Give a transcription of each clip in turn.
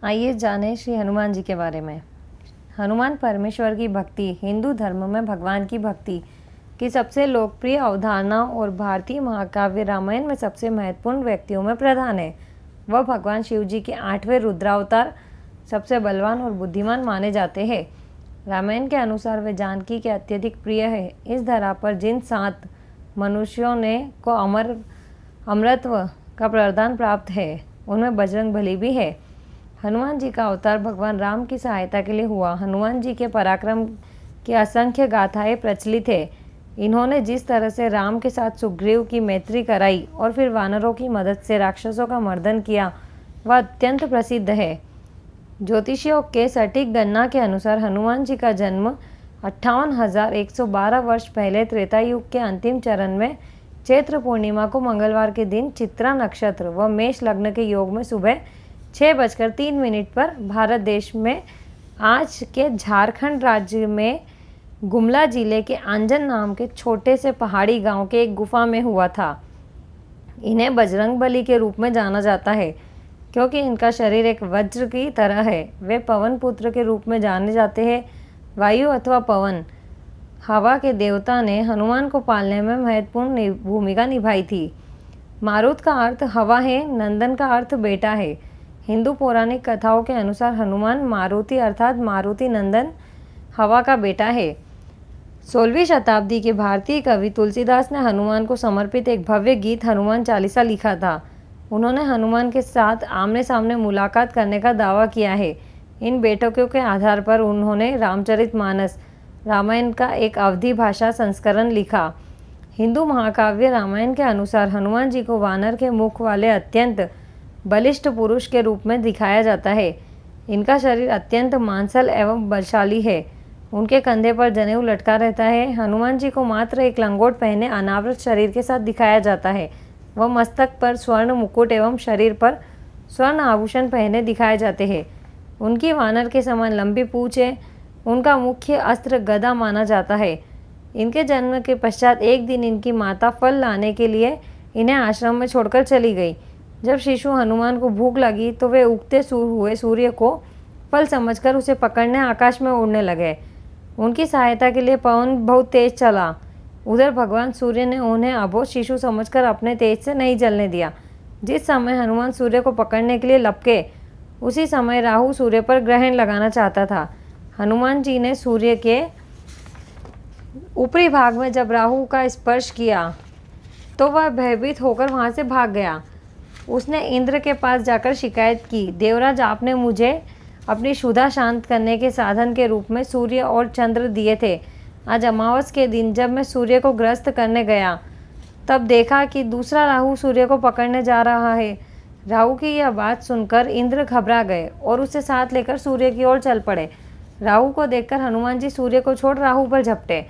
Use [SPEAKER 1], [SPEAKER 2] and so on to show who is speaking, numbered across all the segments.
[SPEAKER 1] आइए जानें श्री हनुमान जी के बारे में। हनुमान परमेश्वर की भक्ति हिंदू धर्म में भगवान की भक्ति की सबसे लोकप्रिय अवधारणा और भारतीय महाकाव्य रामायण में सबसे महत्वपूर्ण व्यक्तियों में प्रधान है। वह भगवान शिव जी के 8वें रुद्रावतार सबसे बलवान और बुद्धिमान माने जाते हैं। रामायण के अनुसार वे जानकी के अत्यधिक प्रिय है। इस धरा पर जिन 7 मनुष्यों ने को अमरत्व का वरदान प्राप्त है उनमें बजरंगबली भी है। हनुमान जी का अवतार भगवान राम की सहायता के लिए हुआ। हनुमान जी के पराक्रम की असंख्य गाथाएं प्रचलित है। इन्होंने जिस तरह से राम के साथ सुग्रीव की मैत्री कराई और फिर वानरों की मदद से राक्षसों का मर्दन किया, वह अत्यंत प्रसिद्ध है। ज्योतिषियों के सटीक गणना के अनुसार हनुमान जी का जन्म 58,112 वर्ष पहले त्रेता युग के अंतिम चरण में चैत्र पूर्णिमा को मंगलवार के दिन चित्रा नक्षत्र व मेष लग्न के योग में सुबह 6:03 पर भारत देश में आज के झारखंड राज्य में गुमला जिले के आंजन नाम के छोटे से पहाड़ी गांव के एक गुफा में हुआ था। इन्हें बजरंगबली के रूप में जाना जाता है क्योंकि इनका शरीर एक वज्र की तरह है। वे पवन पुत्र के रूप में जाने जाते हैं। वायु अथवा पवन हवा के देवता ने हनुमान को पालने में महत्वपूर्ण भूमिका निभाई थी। मारुत का अर्थ हवा है, नंदन का अर्थ बेटा है। हिंदू पौराणिक कथाओं के अनुसार हनुमान मारुति अर्थात मारुति नंदन हवा का बेटा है। 16वीं शताब्दी के भारतीय कवि तुलसीदास ने हनुमान को समर्पित एक भव्य गीत हनुमान चालीसा लिखा था। उन्होंने हनुमान के साथ आमने सामने मुलाकात करने का दावा किया है। इन बैठकों के आधार पर उन्होंने रामचरितमानस रामायण का एक अवधी भाषा संस्करण लिखा। हिंदू महाकाव्य रामायण के अनुसार हनुमान जी को वानर के मुख वाले अत्यंत बलिष्ठ पुरुष के रूप में दिखाया जाता है। इनका शरीर अत्यंत मांसल एवं बलशाली है। उनके कंधे पर जनेऊ लटका रहता है। हनुमान जी को मात्र एक लंगोट पहने अनावृत शरीर के साथ दिखाया जाता है। वह मस्तक पर स्वर्ण मुकुट एवं शरीर पर स्वर्ण आभूषण पहने दिखाए जाते हैं। उनकी वानर के समान लंबी पूंछ है। उनका मुख्य अस्त्र गदा माना जाता है। इनके जन्म के पश्चात एक दिन इनकी माता फल लाने के लिए इन्हें आश्रम में छोड़कर चली गई। जब शिशु हनुमान को भूख लगी तो वे उगते हुए सूर्य को फल समझकर उसे पकड़ने आकाश में उड़ने लगे। उनकी सहायता के लिए पवन बहुत तेज चला। उधर भगवान सूर्य ने उन्हें अबोध शिशु समझकर अपने तेज से नहीं जलने दिया। जिस समय हनुमान सूर्य को पकड़ने के लिए लपके, उसी समय राहु सूर्य पर ग्रहण लगाना चाहता था। हनुमान जी ने सूर्य के ऊपरी भाग में जब राहु का स्पर्श किया तो वह भयभीत होकर वहां से भाग गया। उसने इंद्र के पास जाकर शिकायत की, देवराज आपने मुझे अपनी क्षुधा शांत करने के साधन के रूप में सूर्य और चंद्र दिए थे। आज अमावस के दिन जब मैं सूर्य को ग्रस्त करने गया तब देखा कि दूसरा राहु सूर्य को पकड़ने जा रहा है। राहु की यह बात सुनकर इंद्र घबरा गए और उसे साथ लेकर सूर्य की ओर चल पड़े। राहु को देखकर हनुमान जी सूर्य को छोड़ राहु पर झपटे।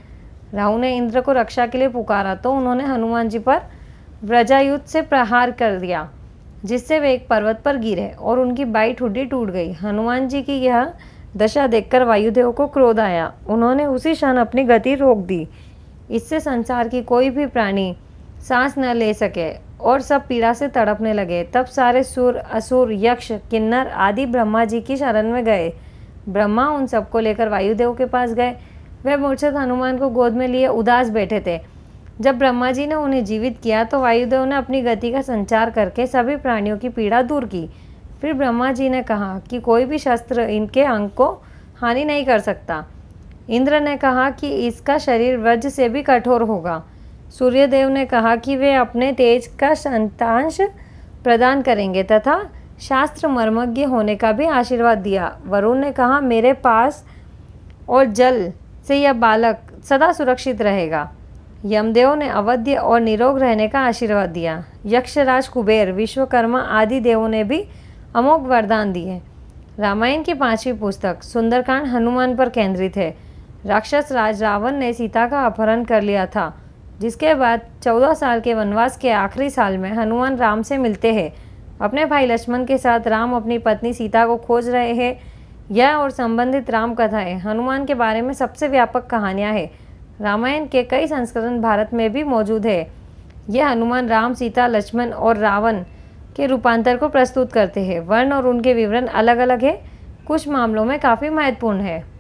[SPEAKER 1] राहु ने इंद्र को रक्षा के लिए पुकारा तो उन्होंने हनुमान जी पर वज्रायुध से प्रहार कर दिया, जिससे वे एक पर्वत पर गिरे और उनकी बाई ठुड्डी टूट गई। हनुमान जी की यह दशा देखकर वायुदेव को क्रोध आया। उन्होंने उसी क्षण अपनी गति रोक दी। इससे संसार की कोई भी प्राणी सांस न ले सके और सब पीड़ा से तड़पने लगे। तब सारे सुर, असुर, यक्ष, किन्नर आदि ब्रह्मा जी की शरण में गए। ब्रह्मा उन सबको लेकर वायुदेव के पास गए। वे मूर्छित हनुमान को गोद में लिए उदास बैठे थे। जब ब्रह्मा जी ने उन्हें जीवित किया तो वायुदेव ने अपनी गति का संचार करके सभी प्राणियों की पीड़ा दूर की। फिर ब्रह्मा जी ने कहा कि कोई भी शस्त्र इनके अंग को हानि नहीं कर सकता। इंद्र ने कहा कि इसका शरीर वज्र से भी कठोर होगा। सूर्यदेव ने कहा कि वे अपने तेज का शतांश प्रदान करेंगे तथा शास्त्र मर्मज्ञ होने का भी आशीर्वाद दिया। वरुण ने कहा मेरे पास और जल से यह बालक सदा सुरक्षित रहेगा। यमदेव ने अवध्य और निरोग रहने का आशीर्वाद दिया। यक्षराज कुबेर, विश्वकर्मा आदि देवों ने भी अमोघ वरदान दिए। रामायण की 5वीं पुस्तक सुंदरकांड हनुमान पर केंद्रित है। राक्षस राज रावण ने सीता का अपहरण कर लिया था, जिसके बाद 14 साल के वनवास के आखिरी साल में हनुमान राम से मिलते हैं। अपने भाई लक्ष्मण के साथ राम अपनी पत्नी सीता को खोज रहे हैं। यह और संबंधित राम कथाएं हनुमान के बारे में सबसे व्यापक कहानियां हैं। रामायण के कई संस्करण भारत में भी मौजूद है। यह हनुमान राम, सीता, लक्ष्मण और रावण के रूपांतर को प्रस्तुत करते हैं। वर्ण और उनके विवरण अलग अलग है, कुछ मामलों में काफ़ी महत्वपूर्ण है।